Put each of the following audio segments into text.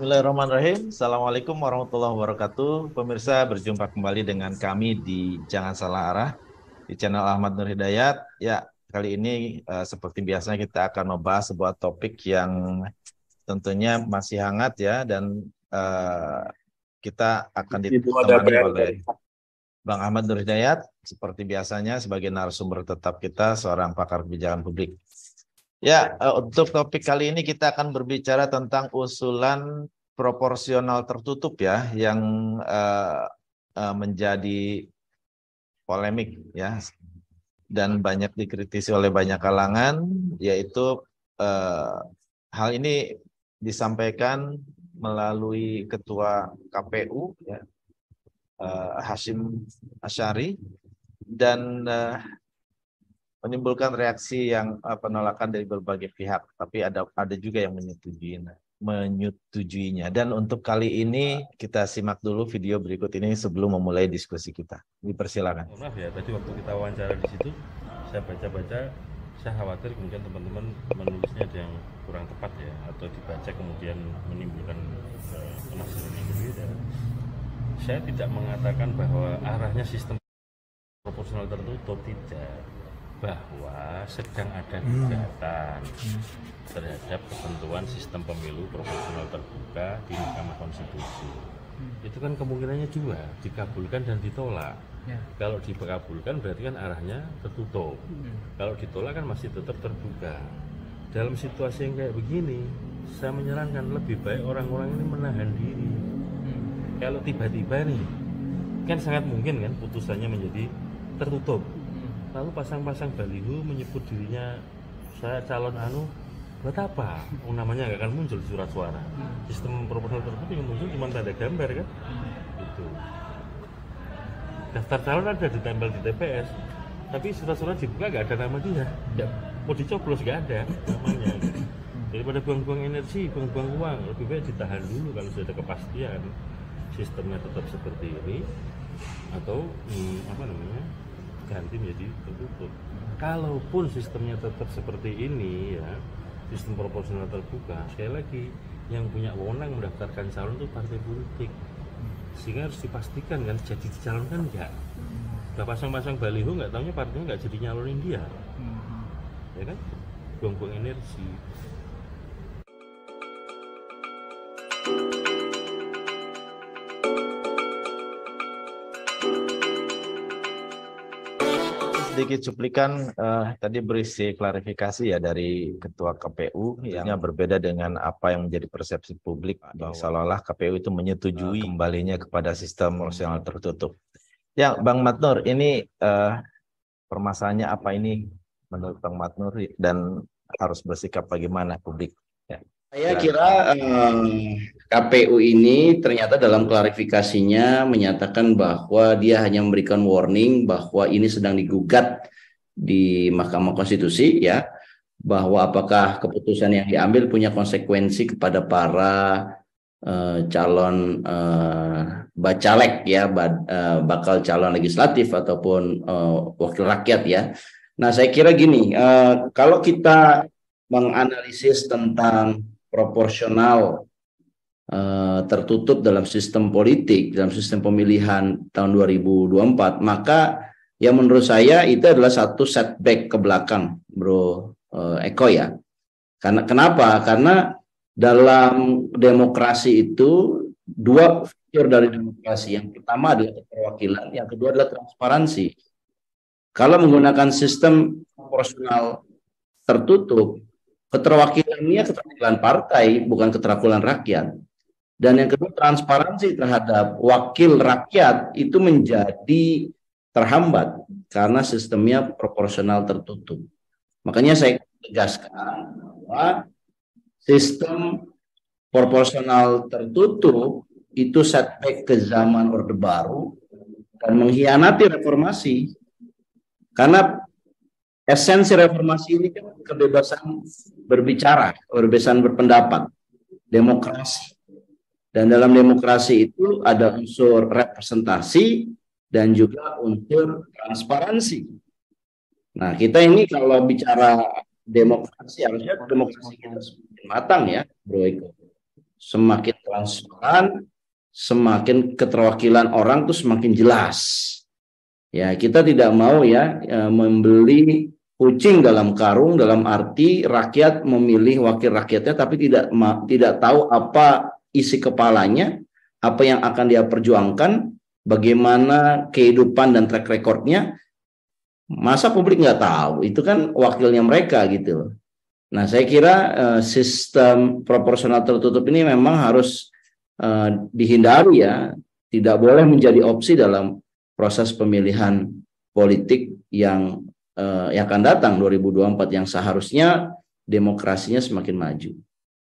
Bismillahirrahmanirrahim. Assalamualaikum warahmatullahi wabarakatuh. Pemirsa, berjumpa kembali dengan kami di Jangan Salah Arah di channel Ahmad Nur Hidayat. Ya, kali ini seperti biasanya kita akan membahas sebuah topik yang tentunya masih hangat ya, dan kita akan ditemani oleh Bang Ahmad Nur Hidayat seperti biasanya sebagai narasumber tetap kita, seorang pakar kebijakan publik. Ya, untuk topik kali ini kita akan berbicara tentang usulan proporsional tertutup ya, yang menjadi polemik ya, dan banyak dikritisi oleh banyak kalangan, yaitu hal ini disampaikan melalui Ketua KPU ya, Hasyim Asyari, dan menimbulkan reaksi yang penolakan dari berbagai pihak, tapi ada juga yang menyetujuinya. Dan untuk kali ini kita simak dulu video berikut ini sebelum memulai diskusi kita. Dipersilakan. Maaf ya, tadi waktu kita wawancara di situ, saya baca-baca, saya khawatir kemudian teman-teman menulisnya ada yang kurang tepat ya, atau dibaca kemudian menimbulkan penafsiran yang berbeda. Saya tidak mengatakan bahwa arahnya sistem proporsional tertutup, tidak, bahwa sedang ada gugatan terhadap ketentuan sistem pemilu proporsional terbuka di Mahkamah Konstitusi. Itu kan kemungkinannya dua, dikabulkan dan ditolak. Kalau dikabulkan berarti kan arahnya tertutup. Kalau ditolak kan masih tetap terbuka. Dalam situasi yang kayak begini, saya menyarankan lebih baik orang-orang ini menahan diri. Kalau tiba-tiba nih, kan sangat mungkin kan putusannya menjadi tertutup. Lalu pasang-pasang baliho menyebut dirinya saya calon buat apa? Namanya nggak akan muncul di surat suara. Sistem proporsional tertutup yang muncul cuma tanda gambar kan? Itu. Daftar calon ada ditempel di TPS, tapi surat-surat dibuka nggak ada nama dia. Nggak, mau dicoblos nggak ada namanya. Daripada buang-buang energi, buang-buang uang, lebih baik ditahan dulu kalau sudah ada kepastian sistemnya tetap seperti ini, atau ganti menjadi tertutup. Kalaupun sistemnya tetap seperti ini ya, sistem proporsional terbuka, sekali lagi yang punya wewenang mendaftarkan calon itu partai politik, sehingga harus dipastikan kan jadi dicalonkan enggak. Udah pasang-pasang baliho nggak taunya partainya nggak jadi nyalonin dia, ya kan, buang-buang energi. Sedikit cuplikan tadi berisi klarifikasi ya dari Ketua KPU yang berbeda dengan apa yang menjadi persepsi publik, bahwa seolah-olah KPU itu menyetujui kembalinya kepada sistem proporsional tertutup. Ya, Bang Matnur, ini permasalahannya apa ini menurut Bang Matnur, dan harus bersikap bagaimana publik? Ya. Saya kira KPU ini ternyata dalam klarifikasinya menyatakan bahwa dia hanya memberikan warning bahwa ini sedang digugat di Mahkamah Konstitusi ya, bahwa apakah keputusan yang diambil punya konsekuensi kepada para calon bacalek ya, bakal calon legislatif ataupun wakil rakyat ya. Nah, saya kira gini, kalau kita menganalisis tentang proporsional tertutup dalam sistem politik, dalam sistem pemilihan tahun 2024, maka yang menurut saya itu adalah satu setback ke belakang, Bro Eko ya. Kenapa? Karena dalam demokrasi itu dua fitur dari demokrasi. Yang pertama adalah keterwakilan, yang kedua adalah transparansi. Kalau menggunakan sistem proporsional tertutup, keterwakilannya keterwakilan partai, bukan keterwakilan rakyat. Dan yang kedua, transparansi terhadap wakil rakyat itu menjadi terhambat karena sistemnya proporsional tertutup. Makanya saya tegaskan bahwa sistem proporsional tertutup itu setback ke zaman Orde Baru dan mengkhianati reformasi. Karena esensi reformasi ini kan kebebasan berbicara, kebebasan berpendapat, demokrasi. Dan dalam demokrasi itu ada unsur representasi dan juga unsur transparansi. Nah, kita ini kalau bicara demokrasi, harusnya demokrasi kita semakin matang ya, Bro Eko. semakin transparan, semakin keterwakilan orang tuh semakin jelas. Ya, kita tidak mau ya membeli kucing dalam karung, dalam arti rakyat memilih wakil rakyatnya tapi tidak tahu apa isi kepalanya, apa yang akan dia perjuangkan, bagaimana kehidupan dan track recordnya. Masa publik nggak tahu? Itu kan wakilnya mereka gitu. Nah, saya kira sistem proporsional tertutup ini memang harus dihindari ya, tidak boleh menjadi opsi dalam proses pemilihan politik yang akan datang 2024 yang seharusnya demokrasinya semakin maju.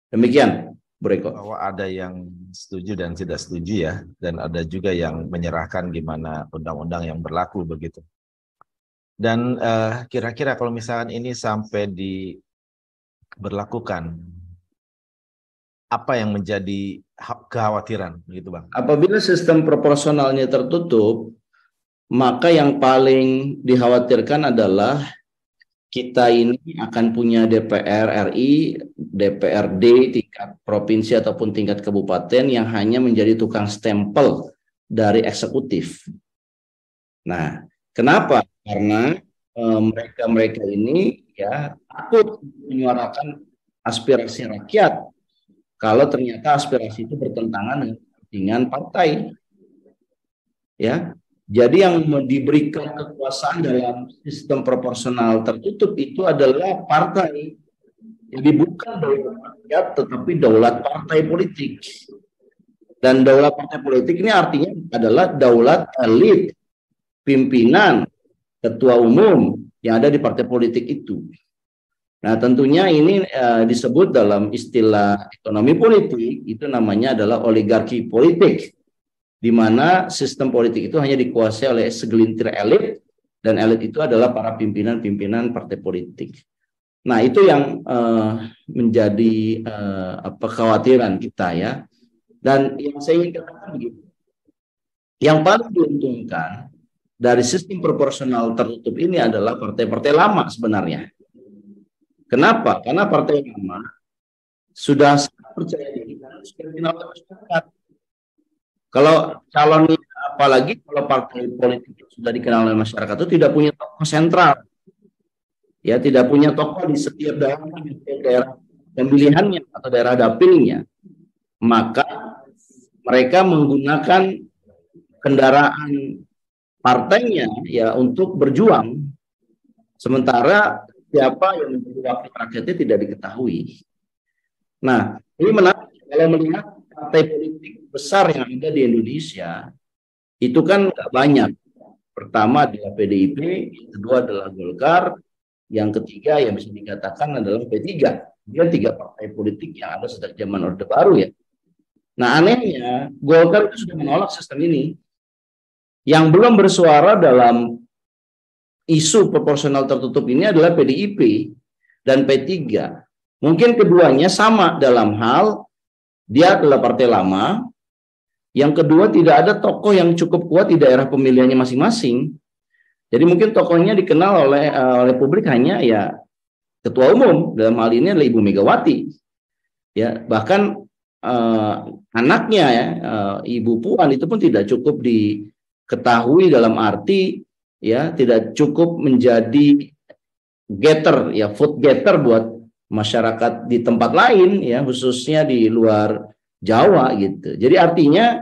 Demikian, Bu Reko. Bahwa ada yang setuju dan tidak setuju ya, dan ada juga yang menyerahkan gimana undang-undang yang berlaku begitu. Dan kira-kira kalau misalkan ini sampai diberlakukan, apa yang menjadi kekhawatiran begitu Bang? Apabila sistem proporsionalnya tertutup, maka yang paling dikhawatirkan adalah kita ini akan punya DPR RI, DPRD tingkat provinsi ataupun tingkat kabupaten yang hanya menjadi tukang stempel dari eksekutif. Nah, kenapa? Karena mereka ini ya takut menyuarakan aspirasi rakyat kalau ternyata aspirasi itu bertentangan dengan kepentingan partai. Ya. Jadi yang diberikan kekuasaan dalam sistem proporsional tertutup itu adalah partai. Jadi bukan daulat rakyat tetapi daulat partai politik. Dan daulat partai politik ini artinya adalah daulat elit, pimpinan, ketua umum yang ada di partai politik itu. Nah, tentunya ini disebut dalam istilah ekonomi politik itu namanya adalah oligarki politik, di mana sistem politik itu hanya dikuasai oleh segelintir elit, dan elit itu adalah para pimpinan-pimpinan partai politik. Nah, itu yang menjadi kekhawatiran kita ya. Dan yang saya ingin katakan begitu, yang paling diuntungkan dari sistem proporsional tertutup ini adalah partai-partai lama sebenarnya. Kenapa? Karena partai lama sudah percaya diri dan sudah dikenal oleh masyarakat. Kalau calonnya, apalagi kalau partai politik sudah dikenal oleh masyarakat itu tidak punya tokoh sentral, ya tidak punya tokoh di setiap daerah pemilihannya atau daerah dapilnya, maka mereka menggunakan kendaraan partainya ya untuk berjuang, sementara siapa yang menjadi wakil rakyatnya tidak diketahui. Nah, ini menarik kalau melihat partai politik besar yang ada di Indonesia itu kan nggak banyak. Pertama adalah PDIP, yang kedua adalah Golkar, yang ketiga yang bisa dikatakan adalah P3. Dia 3 partai politik yang ada sejak zaman Orde Baru ya. Nah, anehnya Golkar itu sudah menolak sistem ini. Yang belum bersuara dalam isu proporsional tertutup ini adalah PDIP dan P3. Mungkin keduanya sama dalam hal dia adalah partai lama. Yang kedua, tidak ada tokoh yang cukup kuat di daerah pemilihannya masing-masing. Jadi mungkin tokohnya dikenal oleh publik hanya ya ketua umum, dalam hal ini adalah Ibu Megawati. Ya, bahkan anaknya ya, Ibu Puan itu pun tidak cukup diketahui dalam arti ya tidak cukup menjadi getter ya, vote getter buat masyarakat di tempat lain ya, khususnya di luar Jawa gitu. Jadi artinya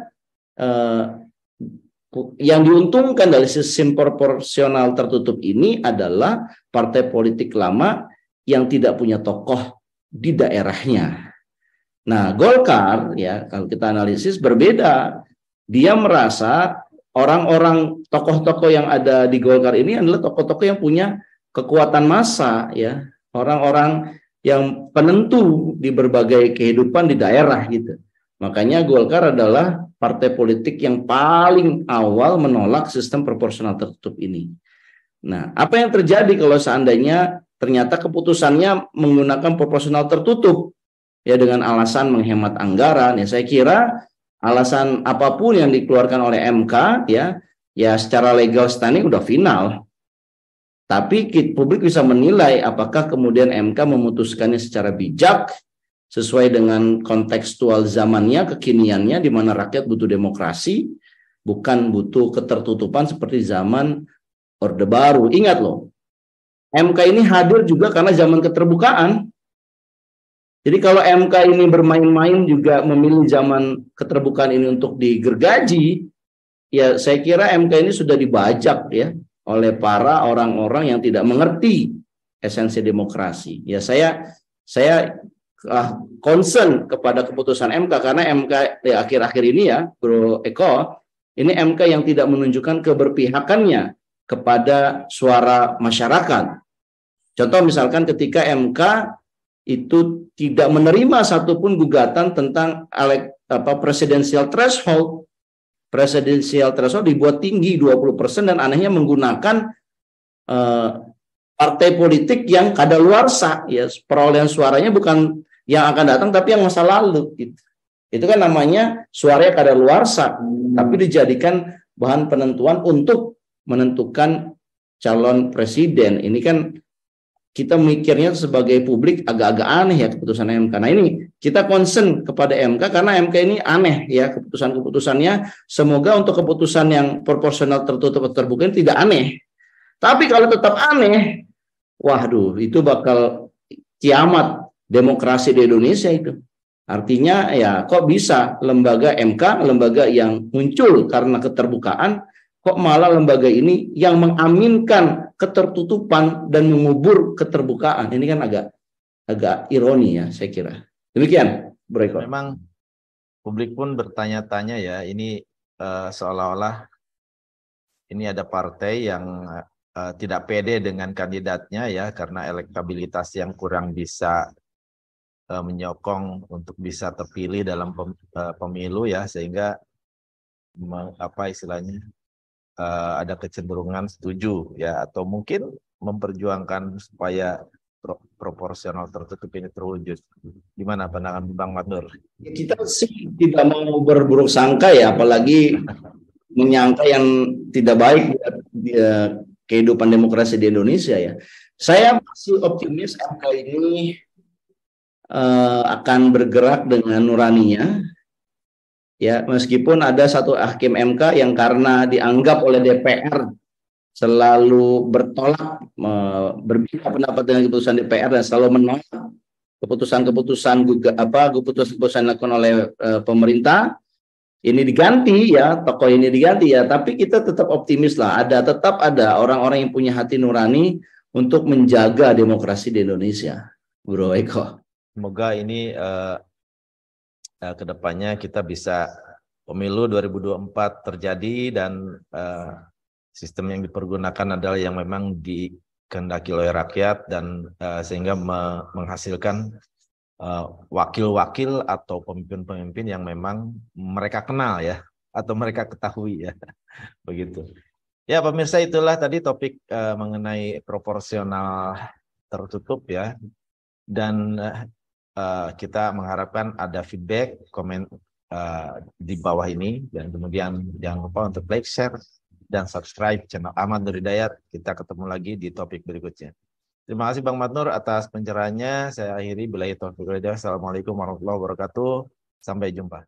yang diuntungkan dari sistem proporsional tertutup ini adalah partai politik lama yang tidak punya tokoh di daerahnya. Nah, Golkar ya kalau kita analisis berbeda. Dia merasa orang-orang tokoh-tokoh yang ada di Golkar ini adalah tokoh-tokoh yang punya kekuatan massa ya, orang-orang yang penentu di berbagai kehidupan di daerah gitu. Makanya Golkar adalah partai politik yang paling awal menolak sistem proporsional tertutup ini. Nah, apa yang terjadi kalau seandainya ternyata keputusannya menggunakan proporsional tertutup ya dengan alasan menghemat anggaran ya, saya kira alasan apapun yang dikeluarkan oleh MK ya secara legal standing udah final. Tapi publik bisa menilai apakah kemudian MK memutuskannya secara bijak, sesuai dengan kontekstual zamannya, kekiniannya, di mana rakyat butuh demokrasi, bukan butuh ketertutupan seperti zaman Orde Baru. Ingat loh, MK ini hadir juga karena zaman keterbukaan. Jadi kalau MK ini bermain-main juga memilih zaman keterbukaan ini untuk digergaji, ya saya kira MK ini sudah dibajak ya oleh para orang-orang yang tidak mengerti esensi demokrasi. Ya saya concern kepada keputusan MK karena MK ya, akhir-akhir ini ya, Bro Eko, ini MK yang tidak menunjukkan keberpihakannya kepada suara masyarakat. Contoh misalkan ketika MK itu tidak menerima satupun gugatan tentang presidensial threshold. Presidensial threshold dibuat tinggi 20% dan anehnya menggunakan partai politik yang kadaluarsa, ya perolehan suaranya bukan yang akan datang tapi yang masa lalu gitu. Itu kan namanya suaranya kadaluarsa, tapi dijadikan bahan penentuan untuk menentukan calon presiden. Ini kan kita mikirnya sebagai publik agak-agak aneh ya keputusan MK. Nah ini kita concern kepada MK karena MK ini aneh ya keputusan-keputusannya. Semoga untuk keputusan yang proporsional tertutup atau terbuka ini tidak aneh. Tapi kalau tetap aneh, waduh itu bakal kiamat demokrasi di Indonesia itu. Artinya ya kok bisa lembaga MK, lembaga yang muncul karena keterbukaan, kok malah lembaga ini yang mengaminkan ketertutupan dan mengubur keterbukaan. Ini kan agak ironi ya saya kira. Demikian, Bro Eko. Memang publik pun bertanya-tanya ya, ini seolah-olah ini ada partai yang tidak pede dengan kandidatnya ya karena elektabilitas yang kurang bisa menyokong untuk bisa terpilih dalam pemilu ya, sehingga ada kecenderungan setuju ya, atau mungkin memperjuangkan supaya proporsional tertutup ini terwujud. Gimana pandangan Bang Matnur? Kita sih tidak mau berburuk sangka ya, apalagi menyangka yang tidak baik kehidupan demokrasi di Indonesia ya. Saya masih optimis MK ini akan bergerak dengan nuraninya. Ya, meskipun ada satu hakim MK yang karena dianggap oleh DPR selalu bertolak, berbeda pendapat dengan keputusan DPR dan selalu menolak keputusan-keputusan yang dilakukan oleh pemerintah, ini diganti ya, tokoh ini diganti ya, tapi kita tetap optimis lah, tetap ada orang-orang yang punya hati nurani untuk menjaga demokrasi di Indonesia, Bro Eko. Semoga ini kedepannya kita bisa pemilu 2024 terjadi dan sistem yang dipergunakan adalah yang memang dikehendaki oleh rakyat dan sehingga menghasilkan wakil-wakil atau pemimpin-pemimpin yang memang mereka kenal ya atau mereka ketahui ya begitu. Ya pemirsa, itulah tadi topik mengenai proporsional tertutup ya, dan kita mengharapkan ada feedback, komen di bawah ini, dan kemudian jangan lupa untuk like, share, dan subscribe channel Ahmad Nur Hidayat. Kita ketemu lagi di topik berikutnya. Terima kasih Bang Matnur atas pencerahannya. Saya akhiri billahi taufiq wal hidayah. Assalamualaikum warahmatullahi wabarakatuh. Sampai jumpa.